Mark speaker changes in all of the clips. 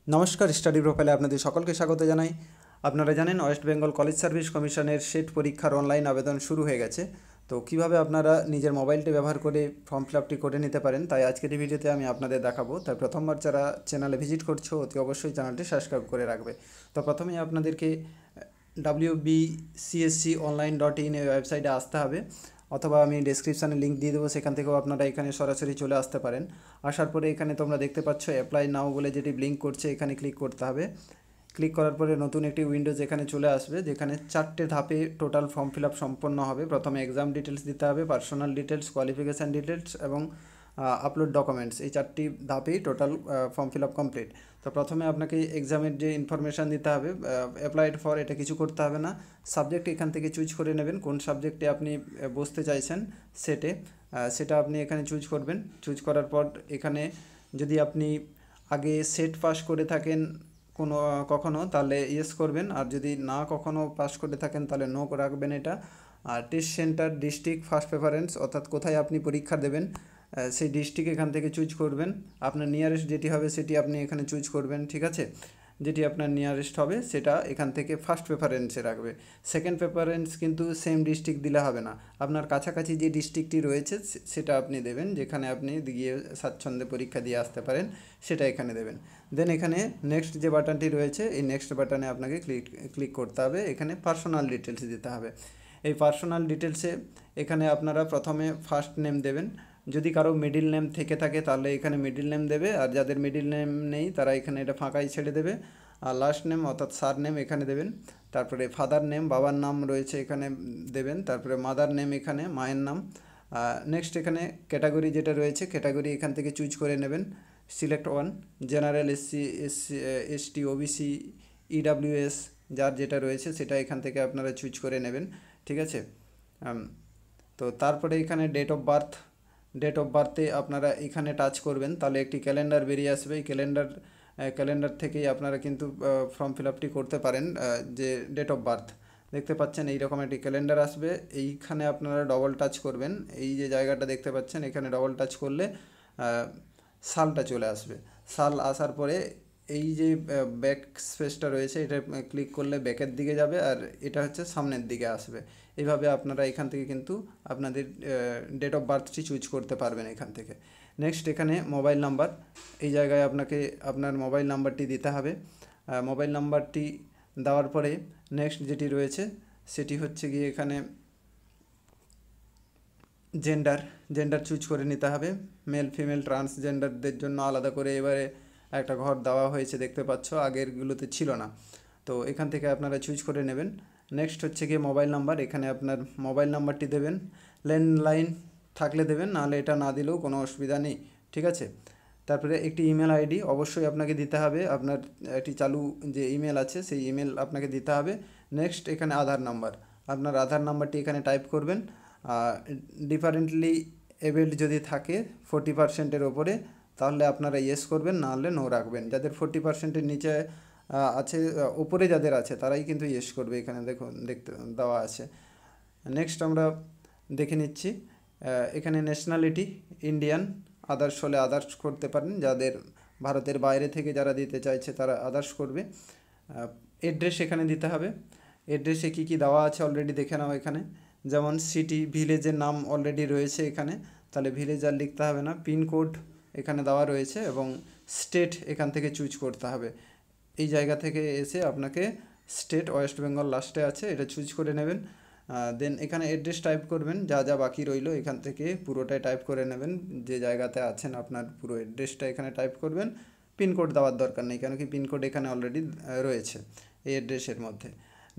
Speaker 1: নমস্কার, স্টাডি প্রোফাইলে আপনাদের সকলকে স্বাগত জানাই। আপনারা জানেন ওয়েস্ট বেঙ্গল কলেজ সার্ভিস কমিশনের সেট পরীক্ষার অনলাইন আবেদন শুরু হয়ে গেছে। তো কিভাবে আপনারা নিজের মোবাইলটি ব্যবহার করে ফর্ম ফিল আপটি করে নিতে পারেন, তাই আজকের এই ভিডিওতে আমি আপনাদের দেখাবো। তাই প্রথমবার যারা চ্যানেলে ভিজিট করছো অতি অবশ্যই চ্যানেলটি সাবস্ক্রাইব করে রাখবে। তো প্রথমেই আপনাদেরকে wbcsconline.in এই ওয়েবসাইটে আসতে হবে, অথবা আমি ডেসক্রিপশানে লিঙ্ক দিয়ে দেবো, সেখান থেকেও আপনারা এখানে সরাসরি চলে আসতে পারেন। আসার পরে এখানে তোমরা দেখতে পাচ্ছ অ্যাপ্লাই নাও বলে যেটি ব্লিঙ্ক করছে, এখানে ক্লিক করতে হবে। ক্লিক করার পরে নতুন একটি উইন্ডোজ এখানে চলে আসবে, যেখানে 4টে ধাপে টোটাল ফর্ম ফিল আপ সম্পন্ন হবে। প্রথমে এক্সাম ডিটেলস দিতে হবে, পার্সোনাল ডিটেলস, কোয়ালিফিকেশান ডিটেলস এবং আপলোড ডকুমেন্টস। এই 4টি ধাপেই total form fill up complete. তো প্রথমে আপনাকে এক্সামের যে ইনফরমেশান দিতে হবে, অ্যাপ্লাইড ফর এটা কিছু করতে হবে না। সাবজেক্ট এখান থেকে চুজ করে নেবেন, কোন সাবজেক্টে আপনি বসতে চাইছেন সেটা আপনি এখানে চুজ করবেন। চুজ করার পর এখানে যদি আপনি আগে সেট পাস করে থাকেন কখনো, তাহলে ইয়েস করবেন, আর যদি না কখনো পাস করে থাকেন তাহলে নো রাখবেন এটা। আর test centre, district, first preference, অর্থাৎ কোথায় আপনি পরীক্ষা দেবেন সেই ডিস্ট্রিক্ট এখান থেকে চুজ করবেন। আপনার নিয়ারেস্ট যেটি হবে সেটি আপনি এখানে চুজ করবেন, ঠিক আছে। যেটি আপনার নিয়ারেস্ট হবে সেটা এখান থেকে ফার্স্ট প্রেফারেন্সে রাখবে। সেকেন্ড প্রেফারেন্স কিন্তু সেম ডিস্ট্রিক্ট দিলে হবে না, আপনার কাছাকাছি যে ডিস্ট্রিক্টটি রয়েছে সেটা আপনি দেবেন, যেখানে আপনি গিয়ে স্বাচ্ছন্দ্যে পরীক্ষা দিয়ে আসতে পারেন, সেটা এখানে দেবেন। দেন এখানে নেক্সট যে বাটনটি রয়েছে, এই নেক্সট বাটনে আপনাকে ক্লিক করতে হবে। এখানে পার্সোনাল ডিটেলস দিতে হবে। এই পার্সোনাল ডিটেলসে এখানে আপনারা প্রথমে ফার্স্ট নেম দেবেন। যদি কারো মিডিল নেম থেকে থাকে তাহলে এখানে মিডিল নেম দেবে, আর যাদের মিডিল নেম নেই তারা এখানে এটা ফাঁকাই ছেড়ে দেবে। আর লাস্ট নেম অর্থাৎ সার নেম এখানে দেবেন। তারপরে ফাদার নেম, বাবার নাম রয়েছে এখানে দেবেন। তারপরে মাদার নেম, এখানে মায়ের নাম। নেক্সট এখানে ক্যাটাগরি যেটা রয়েছে, ক্যাটাগরি এখান থেকে চুজ করে নেবেন। Select one, general, ST, OBC, EWS, যার যেটা রয়েছে সেটা এখান থেকে আপনারা চুজ করে নেবেন, ঠিক আছে। তো তারপরে এখানে ডেট অফ বার্থে আপনারা এখানে টাচ করবেন, তাহলে একটি ক্যালেন্ডার বেরিয়ে আসবে। এই ক্যালেন্ডার থেকেই আপনারা কিন্তু ফর্ম ফিল আপটি করতে পারেন। যে ডেট অফ বার্থ দেখতে পাচ্ছেন, এইরকম একটি ক্যালেন্ডার আসবে। এইখানে আপনারা ডবল টাচ করবেন, এই যে জায়গাটা দেখতে পাচ্ছেন এখানে ডবল টাচ করলে সালটা চলে আসবে। সাল আসার পরে এই যে ব্যাক স্পেসটা রয়েছে, এটা ক্লিক করলে ব্যাকের দিকে যাবে, আর এটা হচ্ছে সামনের দিকে আসবে। এইভাবে আপনারা এখান থেকে কিন্তু আপনাদের ডেট অফ বার্থটি চুজ করতে পারবেন এখান থেকে। নেক্সট এখানে মোবাইল নাম্বার, এই জায়গায় আপনাকে আপনার মোবাইল নাম্বারটি দিতে হবে। মোবাইল নাম্বারটি দেওয়ার পরে নেক্সট যেটি রয়েছে সেটি হচ্ছে গিয়ে এখানে জেন্ডার চুজ করে নিতে হবে। মেল, ফিমেল, ট্রান্সজেন্ডারদের জন্য আলাদা করে এবারে একটা ঘর দেওয়া হয়েছে, দেখতে পাচ্ছ, আগেরগুলোতে ছিল না। তো এখান থেকে আপনারা চুজ করে নেবেন। নেক্সট হচ্ছে গিয়ে মোবাইল নাম্বার, এখানে আপনার মোবাইল নাম্বারটি দেবেন। ল্যান্ডলাইন থাকলে দেবেন, নাহলে এটা না দিলেও কোনো অসুবিধা নেই, ঠিক আছে। তারপরে একটি ইমেল আইডি অবশ্যই আপনাকে দিতে হবে, আপনার একটি চালু যে ইমেল আছে সেই ইমেল আপনাকে দিতে হবে। নেক্সট এখানে আধার নাম্বার, আপনার আধার নাম্বারটি এখানে টাইপ করবেন। ডিফারেন্টলি এবেলড যদি থাকে 40%-এর ওপরে, তাহলে আপনারা ইয়েস করবেন, নাহলে নো রাখবেন। যাদের 40%-এর নিচে আছে, উপরে যাদের আছে তারাই কিন্তু ইয়েস করবে, এখানে দেখতে দেওয়া আছে। নেক্সট আমরা দেখে নিচ্ছি, এখানে ন্যাশনালিটি ইন্ডিয়ান, আদার্স হলে আদার্স করতে পারেন, যাদের ভারতের বাইরে থেকে যারা দিতে চাইছে তারা আদার্স করবে। অ্যাড্রেস এখানে দিতে হবে। অ্যাড্রেসে কী কী দেওয়া আছে অলরেডি দেখে নাও এখানে, যেমন সিটি, ভিলেজের নাম অলরেডি রয়েছে এখানে, তাহলে ভিলেজ আর লিখতে হবে না। পিনকোড এখানে দেওয়া রয়েছে, এবং স্টেট এখান থেকে চুজ করতে হবে। এই জায়গা থেকে এসে আপনাকে স্টেট ওয়েস্ট বেঙ্গল লাস্টে আছে, এটা চুজ করে নেবেন। দেন এখানে অ্যাড্রেস টাইপ করবেন, যা যা বাকি রইলো এখান থেকে পুরোটাই টাইপ করে নেবেন। যে জায়গাতে আছেন আপনার পুরো অ্যাড্রেসটা এখানে টাইপ করবেন। পিনকোড দেওয়ার দরকার নেই, কেন কি পিনকোড এখানে অলরেডি রয়েছে এই অ্যাড্রেসের মধ্যে।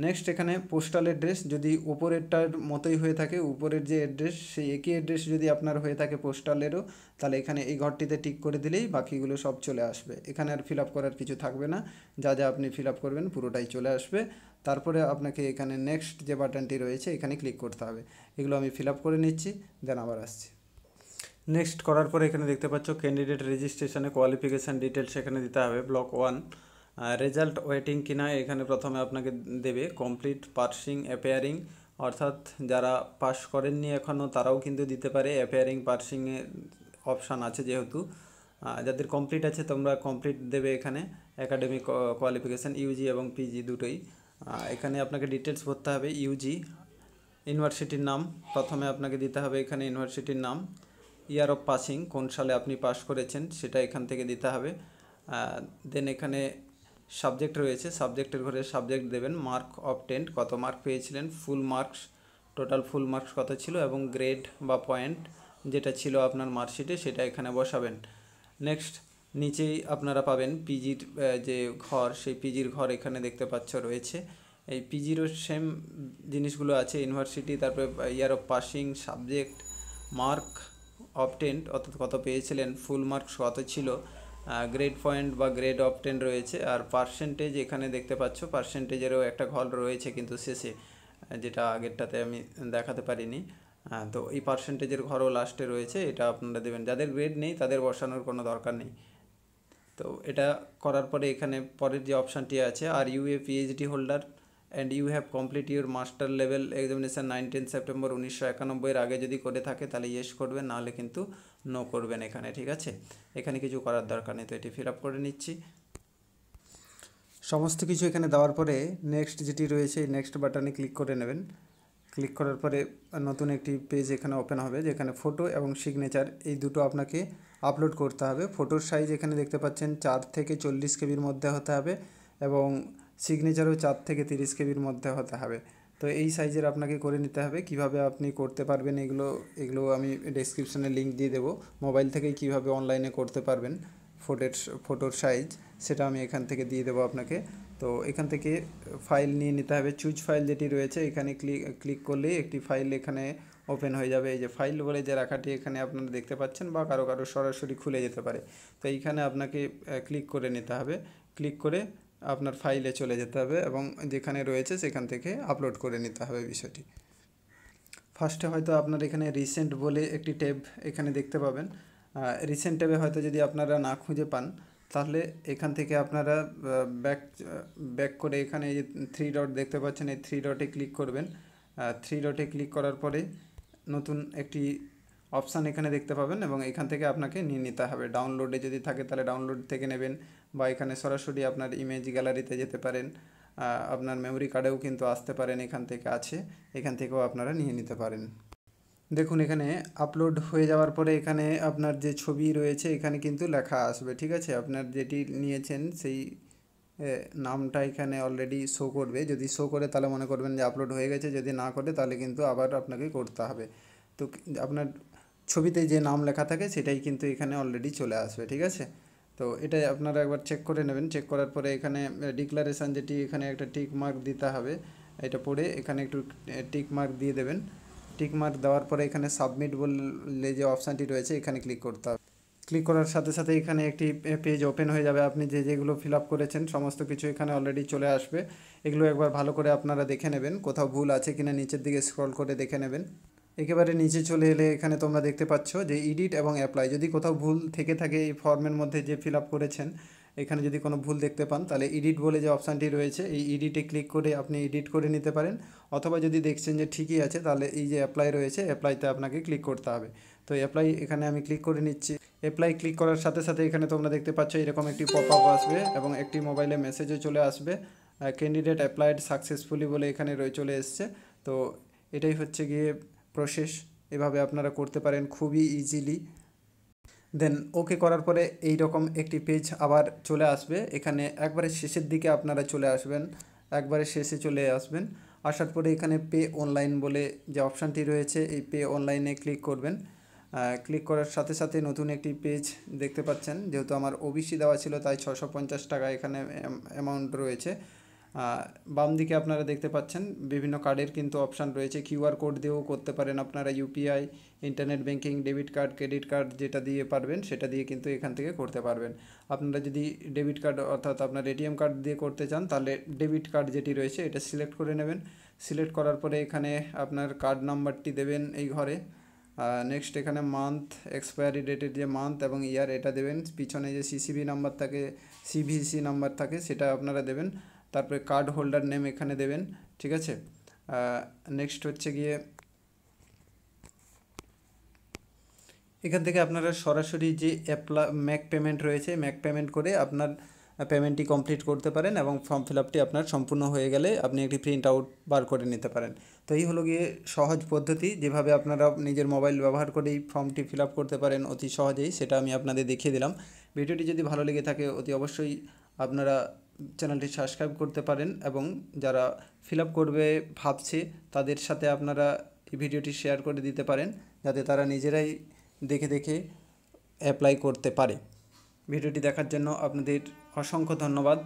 Speaker 1: নেক্সট এখানে পোস্টাল অ্যাড্রেস, যদি উপরেরটার মতোই হয়ে থাকে, উপরের যে অ্যাড্রেস সেই একই অ্যাড্রেস যদি আপনার হয়ে থাকে পোস্টালেরও, তাহলে এখানে এই ঘরটিতে টিক করে দিলেই বাকিগুলো সব চলে আসবে। এখানে আর ফিল আপ করার কিছু থাকবে না, যা যা আপনি ফিল আপ করবেন পুরোটাই চলে আসবে। তারপরে আপনাকে এখানে নেক্সট যে বাটনটি রয়েছে এখানে ক্লিক করতে হবে। এগুলো আমি ফিল আপ করে নিচ্ছি, দেন আবার আসছি। নেক্সট করার পরে এখানে দেখতে পাচ্ছ ক্যান্ডিডেট রেজিস্ট্রেশনে কোয়ালিফিকেশান ডিটেলস এখানে দিতে হবে। ব্লক 1, রেজাল্ট ওয়েটিং কিনা এখানে প্রথমে আপনাকে দেবে। কমপ্লিট, পার্সিং, অ্যাপিয়ারিং, অর্থাৎ যারা পাস করেননি এখনও তারাও কিন্তু দিতে পারে। অ্যাপিয়ারিং, পার্সিংয়ের অপশান আছে যেহেতু। যাদের কমপ্লিট আছে তোমরা কমপ্লিট দেবে এখানে, একাডেমিক কোয়ালিফিকেশান ইউজি এবং পিজি দুটোই। এখানে আপনাকে ডিটেলস ভরতে হবে। ইউজি ইউনিভার্সিটির নাম প্রথমে আপনাকে দিতে হবে, এখানে ইউনিভার্সিটির নাম, ইয়ার অফ পাসিং কোন সালে আপনি পাস করেছেন সেটা এখান থেকে দিতে হবে। দেন এখানে সাবজেক্ট রয়েছে, সাবজেক্টের ঘরে সাবজেক্ট দেবেন, মার্ক অবটেন্ড কত মার্ক পেয়েছিলেন, full marks total full marks কত ছিল, এবং গ্রেড বা পয়েন্ট যেটা ছিল আপনার মার্কশিটে সেটা এখানে বসাবেন। নেক্সট নিচেই আপনারা পাবেন পিজির যে ঘর, সেই পিজির ঘর এখানে দেখতে পাচ্ছ রয়েছে। এই পিজিরও সেম জিনিসগুলো আছে, ইউনিভার্সিটি, তারপরে year of passing, subject, mark obtained অর্থাৎ কত পেয়েছিলেন, ফুল মার্কস কত ছিল, গ্রেড পয়েন্ট বা গ্রেড অবটেন্ড রয়েছে, আর পার্সেন্টেজ এখানে দেখতে পাচ্ছ, পার্সেন্টেজেরও একটা ঘর রয়েছে কিন্তু শেষে, যেটা আগেরটাতে আমি দেখাতে পারিনি। তো এই পার্সেন্টেজের ঘরও লাস্টে রয়েছে, এটা আপনারা দেবেন। যাদের গ্রেড নেই তাদের বসানোর কোনো দরকার নেই। তো এটা করার পরে এখানে পরের যে অপশানটি আছে, are you a PhD holder and you have complete your master level examination 19 September 1991 আগে যদি করে থাকে তাহলে ইয়েস করবেন, নাহলে কিন্তু নো করবেন এখানে, ঠিক আছে। এখানে কিছু করার দরকার নেই, তো এটি ফিল আপ করে নিচ্ছি। সমস্ত কিছু এখানে দেওয়ার পরে নেক্সট যেটি রয়েছে এই নেক্সট বাটনে ক্লিক করে নেবেন। ক্লিক করার পরে নতুন একটি পেজ এখানে ওপেন হবে, যেখানে ফটো এবং সিগনেচার এই দুটো আপনাকে আপলোড করতে হবে। ফটোর সাইজ এখানে দেখতে পাচ্ছেন 4 থেকে 40 কেবির মধ্যে হতে হবে, এবং সিগনেচারও 4 থেকে 30 কেবির মধ্যে হতে হবে। তো এই সাইজের আপনাকে করে নিতে হবে। কিভাবে আপনি করতে পারবেন এগুলো আমি ডেসক্রিপশনে লিঙ্ক দিয়ে দেবো। মোবাইল থেকেই কিভাবে অনলাইনে করতে পারবেন ফটোর সাইজ সেটা আমি এখান থেকে দিয়ে দেবো আপনাকে। তো এখান থেকে ফাইল নিয়ে নিতে হবে, চুজ ফাইল যেটি রয়েছে এখানে ক্লিক করলেই একটি ফাইল এখানে ওপেন হয়ে যাবে। এই যে ফাইল বলে যে লেখাটি এখানে আপনারা দেখতে পাচ্ছেন, বা কারো সরাসরি খুলে যেতে পারে। তো এইখানে আপনাকে ক্লিক করে নিতে হবে, ক্লিক করে আপনার ফাইলে চলে যেতে হবে, এবং যেখানে রয়েছে সেখান থেকে আপলোড করে নিতে হবে বিষয়টি। ফার্স্টে হয়তো আপনার এখানে রিসেন্ট বলে একটি ট্যাব এখানে দেখতে পাবেন। রিসেন্ট ট্যাবে হয়তো যদি আপনারা না খুঁজে পান, তাহলে এখান থেকে আপনারা ব্যাক করে এখানে এই যে 3 ডট দেখতে পাচ্ছেন, এই 3 ডটে ক্লিক করবেন। 3 ডটে ক্লিক করার পরে নতুন একটি অপশান এখানে দেখতে পাবেন, এবং এখান থেকে আপনাকে নিয়ে নিতে হবে। ডাউনলোডে যদি থাকে তাহলে ডাউনলোড থেকে নেবেন, বা এখানে সরাসরি আপনার ইমেজ গ্যালারিতে যেতে পারেন, আপনার মেমরি কার্ডেও কিন্তু আসতে পারেন, এখান থেকে আছে, এখান থেকেও আপনারা নিয়ে নিতে পারেন। দেখুন এখানে আপলোড হয়ে যাওয়ার পরে এখানে আপনার যে ছবি রয়েছে এখানে কিন্তু লেখা আসবে, ঠিক আছে। আপনার যেটি নিয়েছেন সেই নামটা এখানে অলরেডি শো করবে। যদি শো করে তাহলে মনে করবেন যে আপলোড হয়ে গেছে, যদি না করে তাহলে কিন্তু আবার আপনাকে করতে হবে। তো আপনার ছবিতে যে নাম লেখা থাকে সেটাই কিন্তু এখানে অলরেডি চলে আসবে, ঠিক আছে। তো এটাই আপনারা একবার চেক করে নেবেন। চেক করার পরে এখানে ডিক্লারেশান যেটি এখানে একটা টিক মার্ক দিতে হবে, এটা পড়ে এখানে একটু টিক মার্ক দিয়ে দেবেন। টিক মার্ক দেওয়ার পরে এখানে সাবমিট বলে যে অপশানটি রয়েছে এখানে ক্লিক করতে হবে। ক্লিক করার সাথে সাথে এখানে একটি পেজ ওপেন হয়ে যাবে। আপনি যেগুলো ফিল আপ করেছেন সমস্ত কিছু এখানে অলরেডি চলে আসবে। এগুলো একবার ভালো করে আপনারা দেখে নেবেন, কোথাও ভুল আছে কিনা নিচের দিকে স্ক্রল করে দেখে নেবেন। একেবারে নিচে চলে এলে এখানে তোমরা দেখতে পাচ্ছ যে এডিট এবং অ্যাপ্লাই। যদি কোথাও ভুল থেকে থাকে এই ফর্মের মধ্যে যে ফিল আপ করেছেন, এখানে যদি কোনো ভুল দেখতে পান তাহলে এডিট বলে যে অপশানটি রয়েছে এই এডিটে ক্লিক করে আপনি এডিট করে নিতে পারেন। অথবা যদি দেখছেন যে ঠিকই আছে তাহলে এই যে অ্যাপ্লাই রয়েছে অ্যাপ্লাইতে আপনাকে ক্লিক করতে হবে। তো অ্যাপ্লাই এখানে আমি ক্লিক করে নিচ্ছি। অ্যাপ্লাই ক্লিক করার সাথে সাথে এখানে তোমরা দেখতে পাচ্ছ এরকম একটি পপ আপ আসবে, এবং একটি মোবাইলে মেসেজও চলে আসবে, ক্যান্ডিডেট অ্যাপ্লাইড সাকসেসফুলি বলে এখানে চলে এসছে। তো এটাই হচ্ছে গিয়ে প্রসেস, এভাবে আপনারা করতে পারেন খুবই ইজিলি। দেন ওকে করার পরে এই রকম একটি পেজ আবার চলে আসবে। এখানে একবারে শেষের দিকে আপনারা চলে আসবেন, একবারে শেষে চলে আসবেন। আসার পরে এখানে পে অনলাইন বলে যে অপশানটি রয়েছে এই পে অনলাইনে ক্লিক করবেন। ক্লিক করার সাথে সাথে নতুন একটি পেজ দেখতে পাচ্ছেন। যেহেতু আমার ওবিসি দেওয়া ছিল তাই 650 টাকা এখানে অ্যামাউন্ট রয়েছে। বাম দিকে আপনারা দেখতে পাচ্ছেন বিভিন্ন কার্ডের কিন্তু অপশান রয়েছে। কিউআর কোড দিয়েও করতে পারেন আপনারা, UPI, internet banking, debit card, credit card যেটা দিয়ে পারবেন সেটা দিয়ে কিন্তু এখান থেকে করতে পারবেন। আপনারা যদি ডেবিট কার্ড অর্থাৎ আপনার এটিএম কার্ড দিয়ে করতে চান তাহলে ডেবিট কার্ড যেটি রয়েছে এটা সিলেক্ট করে নেবেন। সিলেক্ট করার পরে এখানে আপনার কার্ড নাম্বারটি দেবেন এই ঘরে। নেক্সট এখানে মান্থ, এক্সপায়ারি ডেটের যে মান্থ এবং ইয়ার এটা দেবেন। পিছনে যে সিসিভি নাম্বার থাকে, সিভিসি নাম্বার থাকে সেটা আপনারা দেবেন। তারপরে কার্ড হোল্ডার নেম এখানে দেবেন, ঠিক আছে। নেক্সট হচ্ছে গিয়ে এখান থেকে আপনারা সরাসরি যে ম্যাক পেমেন্ট রয়েছে ম্যাক পেমেন্ট করে আপনার পেমেন্টটি কমপ্লিট করতে পারেন এবং ফর্ম ফিল আপটি আপনার সম্পূর্ণ হয়ে গেলে আপনি একটি প্রিন্ট আউট বার করে নিতে পারেন। তো এই হলো গিয়ে সহজ পদ্ধতি, যেভাবে আপনারা নিজের মোবাইল ব্যবহার করেই ফর্মটি ফিল আপ করতে পারেন অতি সহজেই, সেটা আমি আপনাদের দেখিয়ে দিলাম। ভিডিওটি যদি ভালো লেগে থাকে অতি অবশ্যই আপনারা চ্যানেলটি সাবস্ক্রাইব করতে পারেন এবং যারা ফিল আপ করবে ভাবছে তাদের সাথে আপনারা এই ভিডিওটি শেয়ার করে দিতে পারেন, যাতে তারা নিজেরাই দেখে দেখে অ্যাপ্লাই করতে পারে। ভিডিওটি দেখার জন্য আপনাদের অসংখ্য ধন্যবাদ।